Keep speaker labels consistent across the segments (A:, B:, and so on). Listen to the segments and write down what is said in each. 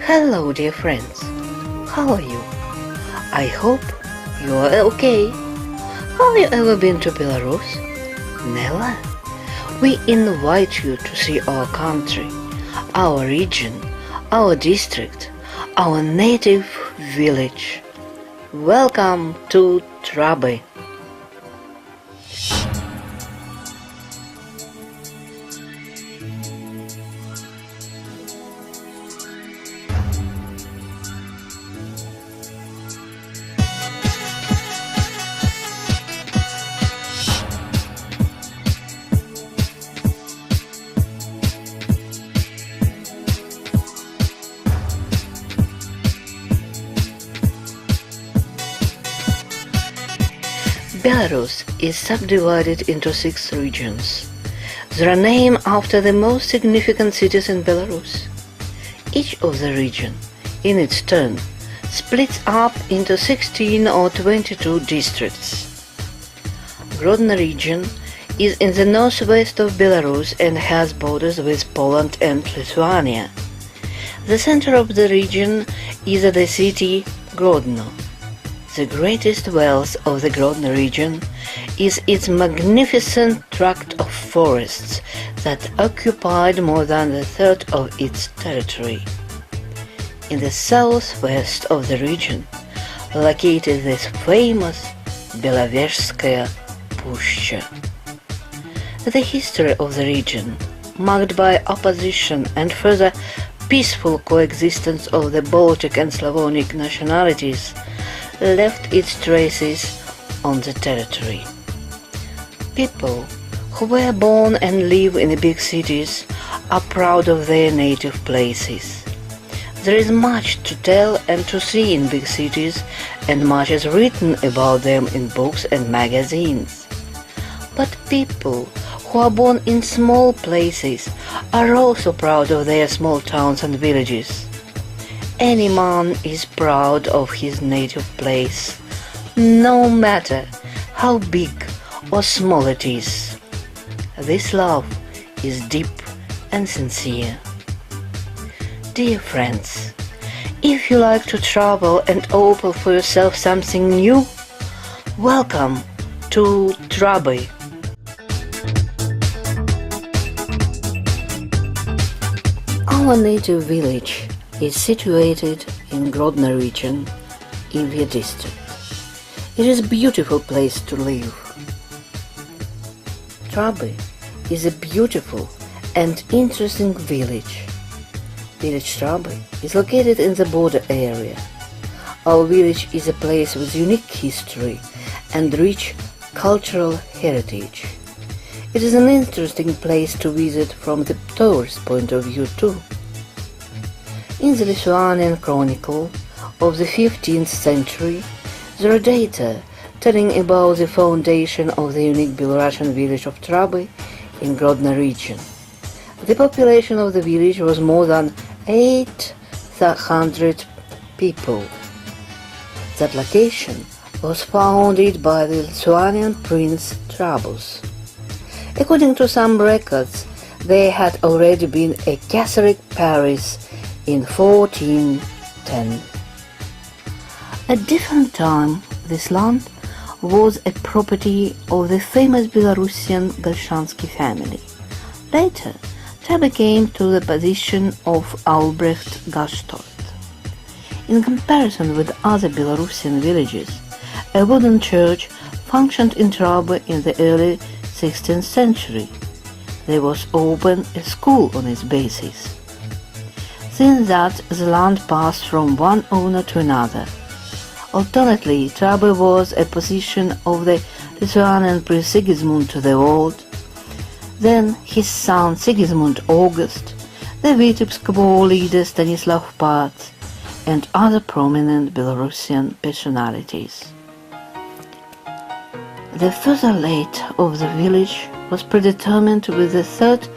A: Hello, dear friends. How are you? I hope you are okay. Have you ever been to Belarus? Never? We invite you to see our country, our region, our district, our native village. Welcome to Traby. Belarus is subdivided into 6 regions. They are named after the most significant cities in Belarus. Each of the region, in its turn, splits up into 16 or 22 districts. Grodno region is in the northwest of Belarus and has borders with Poland and Lithuania. The center of the region is the city Grodno. The greatest wealth of the Grodno region is its magnificent tract of forests that occupied more than a third of its territory. In the southwest of the region, located this famous Belovezhskaya Pushcha. The history of the region, marked by opposition and further peaceful coexistence of the Baltic and Slavonic nationalities, left its traces on the territory. People who were born and live in the big cities are proud of their native places. There is much to tell and to see in big cities, and much is written about them in books and magazines. But people who are born in small places are also proud of their small towns and villages. Any man is proud of his native place, no matter how big or small it is. This love is deep and sincere. Dear friends, if you like to travel and open for yourself something new, welcome to Traby. Our native village is situated in Grodno region, in the district. It is a beautiful place to live. Traby is a beautiful and interesting village. Village Traby is located in the border area. Our village is a place with unique history and rich cultural heritage. It is an interesting place to visit from the tourist point of view too. In the Lithuanian Chronicle of the 15th century, there are data telling about the foundation of the unique Belarusian village of Traby in Grodno region. The population of the village was more than 800 people. That location was founded by the Lithuanian Prince Trabus. According to some records, there had already been a Catholic parish in 1410. At different time, this land was a property of the famous Belarusian Bolshansky family. Later, Traby came to the position of Albrecht Gastort. In comparison with other Belarusian villages, a wooden church functioned in Traby in the early 16th century. There was open a school on its basis. Since that, the land passed from one owner to another. Alternately, Traby was a possession of the Lithuanian Prince Sigismund the Old, then his son Sigismund August, the Vitebsk war leader Stanislav Pat, and other prominent Belarusian personalities. The further late of the village was predetermined with the third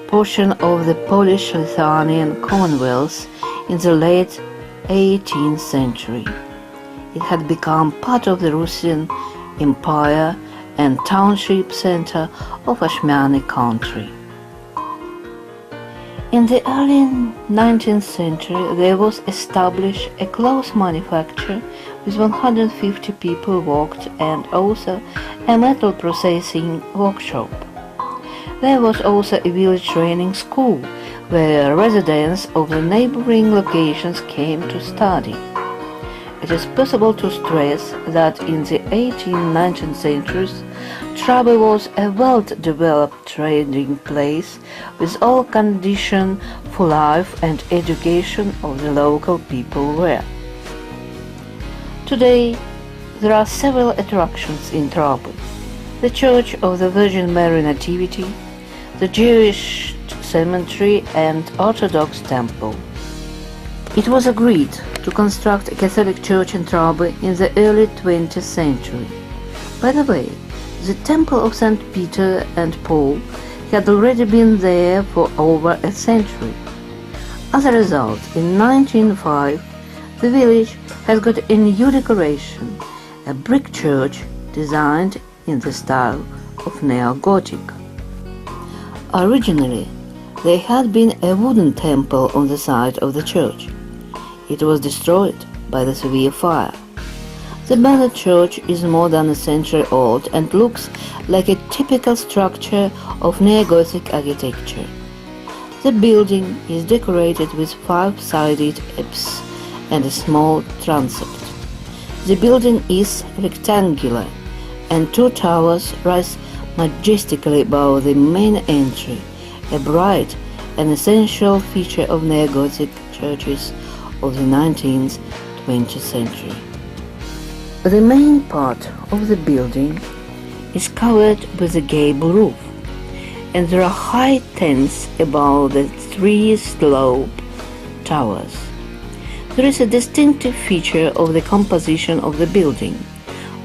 A: portion of the Polish-Lithuanian Commonwealth in the late 18th century. It had become part of the Russian Empire and township center of Ashmani country. In the early 19th century, there was established a cloth manufacture with 150 people worked and also a metal processing workshop. There was also a village training school where residents of the neighboring locations came to study. It is possible to stress that in the 18th and 19th centuries, Traby was a well-developed trading place with all conditions for life and education of the local people there. Today, there are several attractions in Traby: the Church of the Virgin Mary Nativity, the Jewish cemetery and Orthodox temple. It was agreed to construct a Catholic church in Traby in the early 20th century. By the way, the temple of St. Peter and Paul had already been there for over a century. As a result, in 1905, the village has got a new decoration, a brick church designed in the style of Neo-Gothic. Originally, there had been a wooden temple on the site of the church. It was destroyed by the severe fire. The Bennett Church is more than a century old and looks like a typical structure of Neo-Gothic architecture. The building is decorated with 5-sided apse and a small transept. The building is rectangular and 2 towers rise majestically above the main entry, a bright and essential feature of Neo-Gothic churches of the 19th, 20th century. The main part of the building is covered with a gable roof, and there are high tents above the 3 slope towers. There is a distinctive feature of the composition of the building.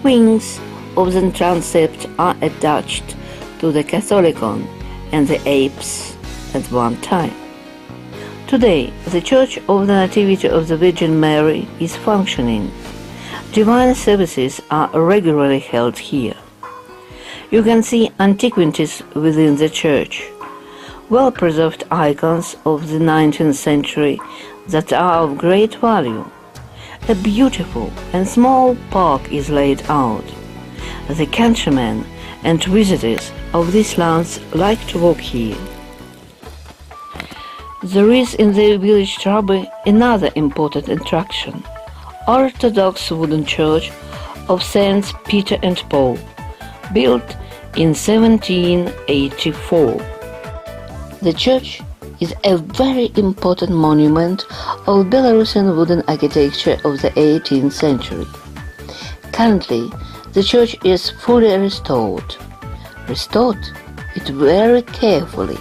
A: Wings of the transept are attached to the Catholicon and the apse at one time. Today, the Church of the Nativity of the Virgin Mary is functioning. Divine services are regularly held here. You can see antiquities within the church, well-preserved icons of the 19th century that are of great value. A beautiful and small park is laid out. The countrymen and visitors of these lands like to walk here. There is in the village Traby another important attraction: Orthodox wooden church of Saints Peter and Paul, built in 1784. The church is a very important monument of Belarusian wooden architecture of the 18th century. Currently, the church is fully restored. Restored it very carefully.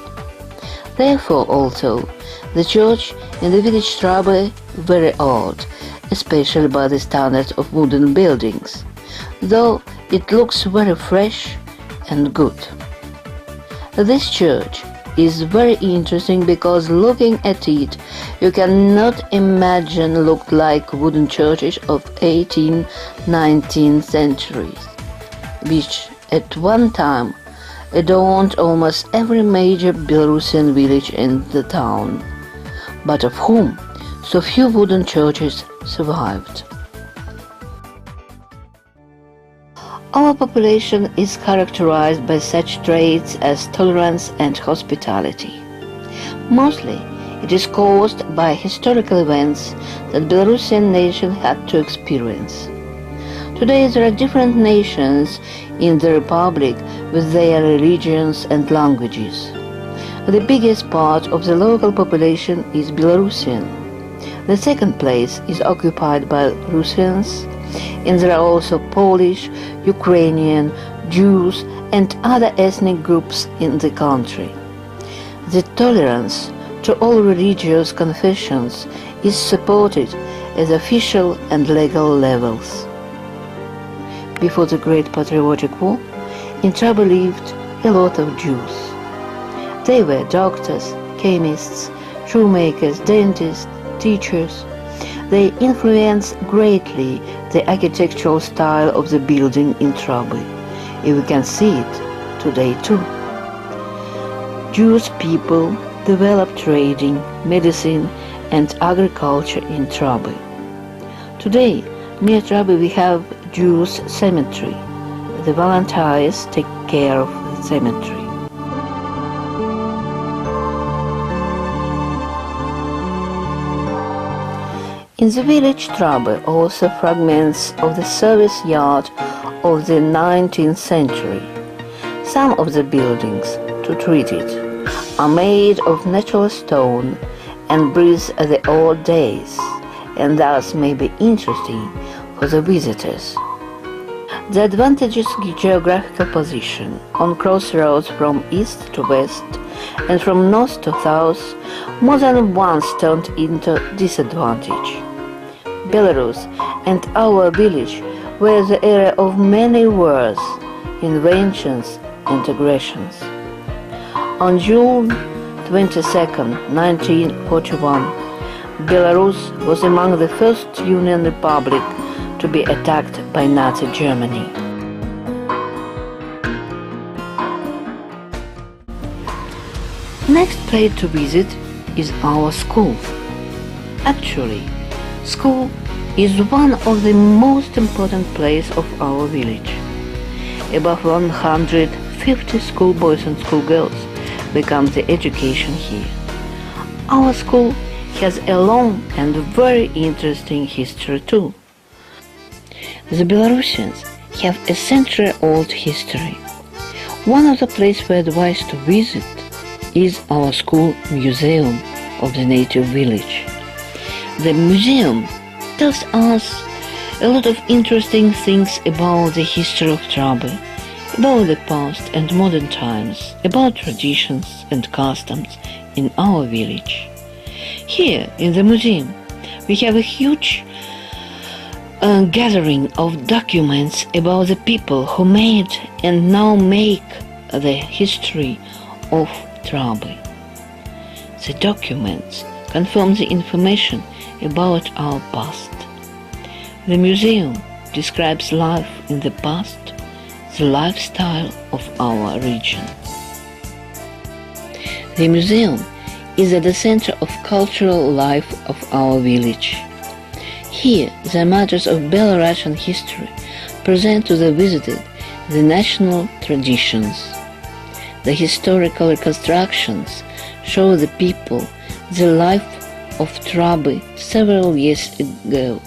A: Therefore also, the church in the village Traby very old, especially by the standards of wooden buildings, though it looks very fresh and good. This church is very interesting because looking at it, you cannot imagine looked like wooden churches of 18th, 19th centuries, which at one time adorned almost every major Belarusian village in the town, but of whom so few wooden churches survived. Our population is characterized by such traits as tolerance and hospitality. Mostly, it is caused by historical events that Belarusian nation had to experience. Today there are different nations in the Republic with their religions and languages. The biggest part of the local population is Belarusian. The second place is occupied by Russians, and there are also Polish, Ukrainian, Jews and other ethnic groups in the country. The tolerance to all religious confessions is supported at official and legal levels. Before the Great Patriotic War, in Traby lived a lot of Jews. They were doctors, chemists, shoemakers, dentists, teachers. They influenced greatly the architectural style of the building in Traby. We can see it today too. Jewish people, developed trading, medicine and agriculture in Traby. Today, near Traby we have Jewish cemetery. The volunteers take care of the cemetery. In the village Traby also fragments of the service yard of the 19th century. Some of the buildings, to treat it, are made of natural stone and breathe the old days, and thus may be interesting for the visitors. The advantageous geographical position on crossroads from east to west and from north to south more than once turned into disadvantage. Belarus and our village were the area of many wars, inventions and aggressions. On June 22, 1941, Belarus was among the first Union Republic to be attacked by Nazi Germany. Next place to visit is our school. Actually, school is one of the most important places of our village. Above 150 schoolboys and schoolgirls become the education here. Our school has a long and very interesting history too. The Belarusians have a century-old history. One of the places we advise to visit is our school museum of the native village. The museum tells us a lot of interesting things about the history of Traby, about the past and modern times, about traditions and customs in our village. Here in the museum we have a huge gathering of documents about the people who made and now make the history of Traby. The documents confirm the information about our past. The museum describes life in the past, the lifestyle of our region. The museum is at the center of cultural life of our village. Here, the matters of Belarusian history present to the visitor the national traditions. The historical reconstructions show the people the life of Traby several years ago.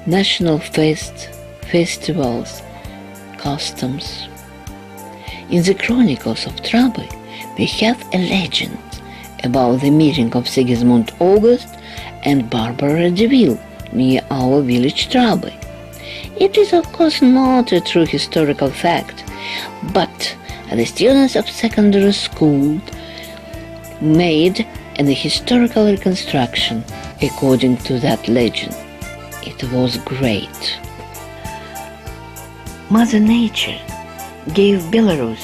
A: National festivals, customs. In the chronicles of Traby, we have a legend about the meeting of Sigismund August and Barbara de Ville near our village Traby. It is of course not a true historical fact, but the students of secondary school made a historical reconstruction according to that legend. It was great. Mother Nature gave Belarus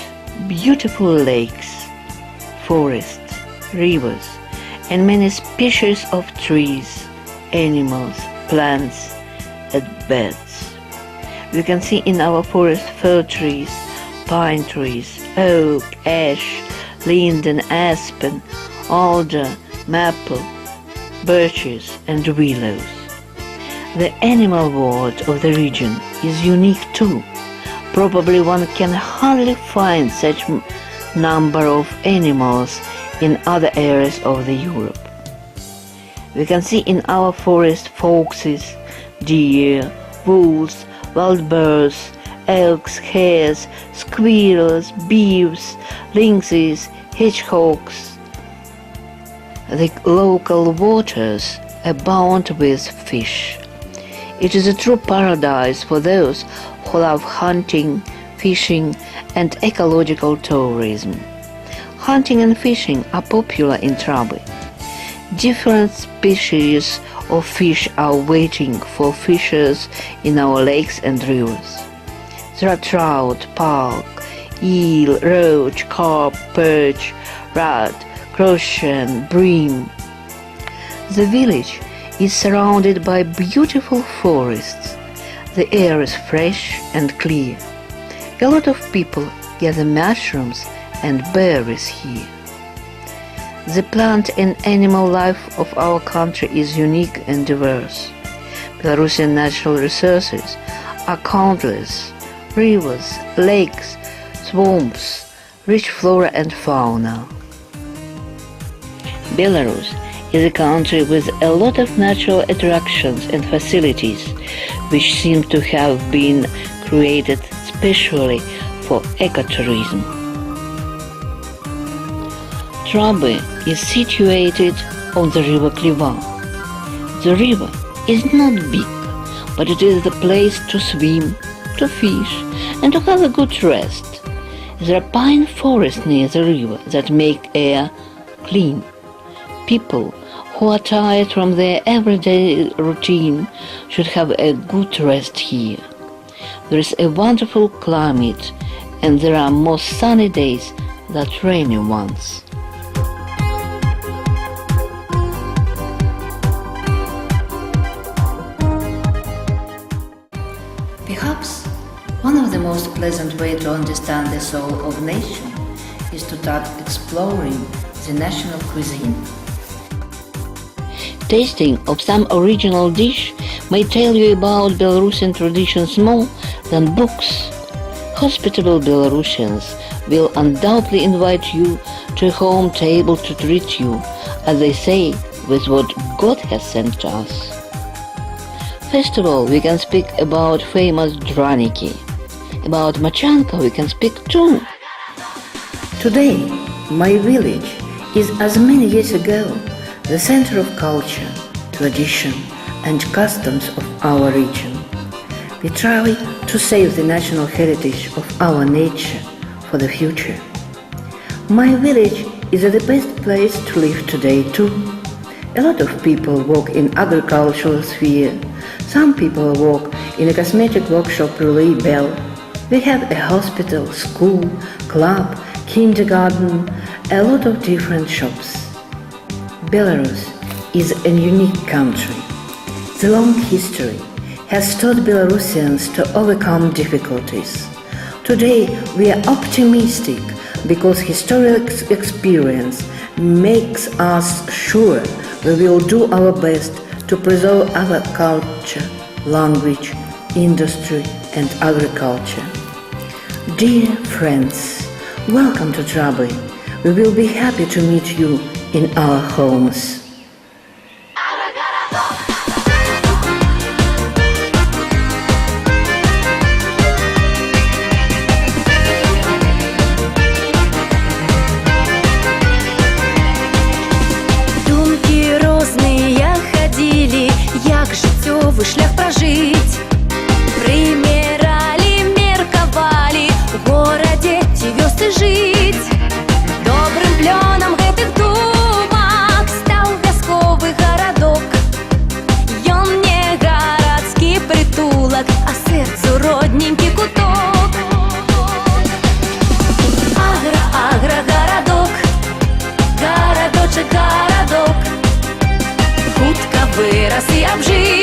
A: beautiful lakes, forests, rivers, and many species of trees, animals, plants, and birds. We can see in our forest fir trees, pine trees, oak, ash, linden, aspen, alder, maple, birches, and willows. The animal world of the region is unique too. Probably one can hardly find such number of animals in other areas of the Europe. We can see in our forest foxes, deer, wolves, wild birds, elks, hares, squirrels, beavers, lynxes, hedgehogs. The local waters abound with fish. It is a true paradise for those who love hunting, fishing, and ecological tourism. Hunting and fishing are popular in Traby. Different species of fish are waiting for fishers in our lakes and rivers. There are trout, pike, eel, roach, carp, perch, rat, crucian, bream. The village is surrounded by beautiful forests. The air is fresh and clear. A lot of people gather mushrooms and berries here. The plant and animal life of our country is unique and diverse. Belarusian natural resources are countless: rivers, lakes, swamps, rich flora and fauna. Belarus is a country with a lot of natural attractions and facilities which seem to have been created specially for ecotourism. Traby is situated on the river Kliva. The river is not big, but it is the place to swim, to fish, and to have a good rest. There are pine forests near the river that make air clean. People who are tired from their everyday routine should have a good rest here. There is a wonderful climate, and there are more sunny days than rainy ones. Perhaps one of the most pleasant ways to understand the soul of nation is to start exploring the national cuisine. Tasting of some original dish may tell you about Belarusian traditions more than books. Hospitable Belarusians will undoubtedly invite you to a home table to treat you, as they say, with what God has sent to us. First of all, we can speak about famous draniki. About machanka we can speak too. Today, my village is, as many years ago, the center of culture, tradition, and customs of our region. We try to save the national heritage of our nature for the future. My village is the best place to live today too. A lot of people work in agricultural sphere. Some people work in a cosmetic workshop relay bell. We have a hospital, school, club, kindergarten, a lot of different shops. Belarus is a unique country. The long history has taught Belarusians to overcome difficulties. Today we are optimistic because historical experience makes us sure we will do our best to preserve our culture, language, industry and agriculture. Dear friends, welcome to Traby. We will be happy to meet you in our homes.
B: Думки розные ходили, як життєвий шлях прожить. Примерали, мерковали, в городе ті вёсты жить. Добрым пленом гэтых думок стал вясковый городок. Ён не городский притулок, а сердцу родненький куток. Агро-агро-городок, городочек-городок, хутка вырос и обжил.